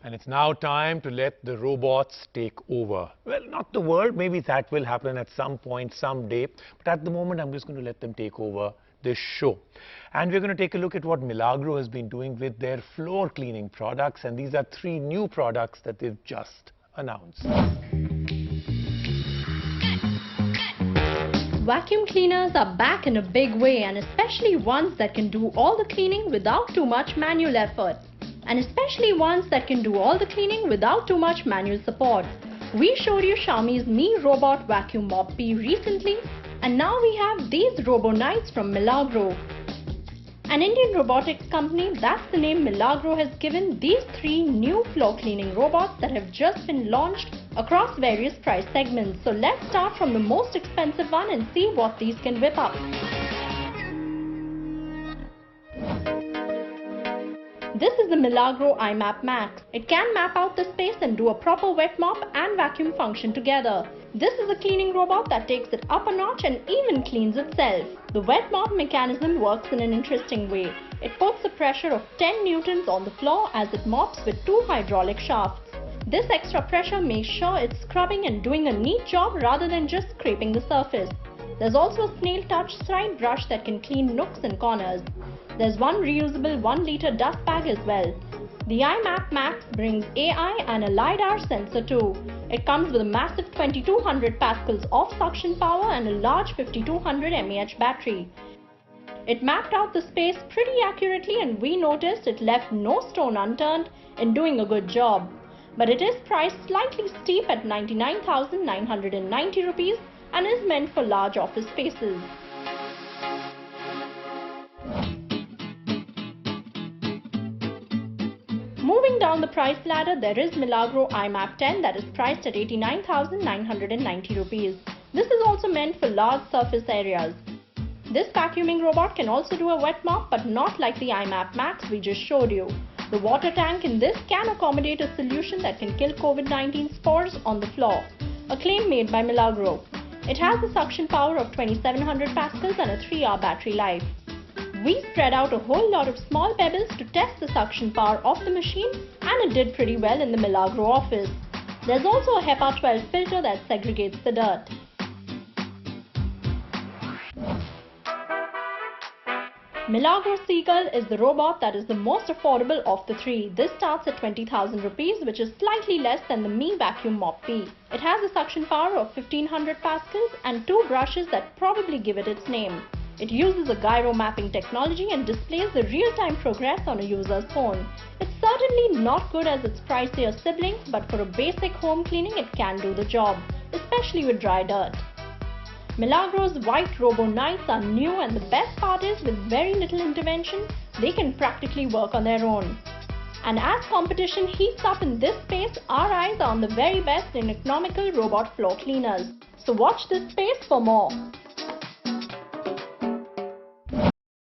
And it's now time to let the robots take over. Well, not the world, maybe that will happen at some point, someday. But at the moment, I'm just going to let them take over this show. And we're going to take a look at what Milagro has been doing with their floor cleaning products. And these are 3 new products that they've just announced. Vacuum cleaners are back in a big way, and especially ones that can do all the cleaning without too much manual effort. And especially ones that can do all the cleaning without too much manual support. We showed you Xiaomi's Mi Robot Vacuum Mop P recently, and now we have these RoboKnights from Milagro. An Indian robotics company, that's the name Milagro has given these 3 new floor cleaning robots that have just been launched across various price segments. So let's start from the most expensive one and see what these can whip up. This is the Milagro iMap Max. It can map out the space and do a proper wet mop and vacuum function together. This is a cleaning robot that takes it up a notch and even cleans itself. The wet mop mechanism works in an interesting way. It puts a pressure of 10 newtons on the floor as it mops with 2 hydraulic shafts. This extra pressure makes sure it's scrubbing and doing a neat job rather than just scraping the surface. There's also a snail touch slide brush that can clean nooks and corners. There's one reusable 1-liter dust bag as well. The iMap Max brings AI and a LiDAR sensor too. It comes with a massive 2200 pascals of suction power and a large 5200 mAh battery. It mapped out the space pretty accurately, and we noticed it left no stone unturned in doing a good job. But it is priced slightly steep at 99,990 rupees and is meant for large office spaces. Moving down the price ladder, there is Milagro iMap 10 that is priced at 89,990 rupees. This is also meant for large surface areas. This vacuuming robot can also do a wet mop, but not like the iMap Max we just showed you. The water tank in this can accommodate a solution that can kill COVID-19 spores on the floor, a claim made by Milagro. It has a suction power of 2700 pascals and a 3-hour battery life. We spread out a whole lot of small pebbles to test the suction power of the machine, and it did pretty well in the Milagro office. There's also a HEPA 12 filter that segregates the dirt. Milagro Seagull is the robot that is the most affordable of the 3. This starts at 20,000 rupees, which is slightly less than the Mi Vacuum Mop P. It has a suction power of 1500 pascals and 2 brushes that probably give it its name. It uses a gyro mapping technology and displays the real-time progress on a user's phone. It's certainly not good as its pricier siblings, but for a basic home cleaning it can do the job, especially with dry dirt. Milagro's white RoboKnights are new, and the best part is, with very little intervention, they can practically work on their own. And as competition heats up in this space, our eyes are on the very best in economical robot floor cleaners. So watch this space for more.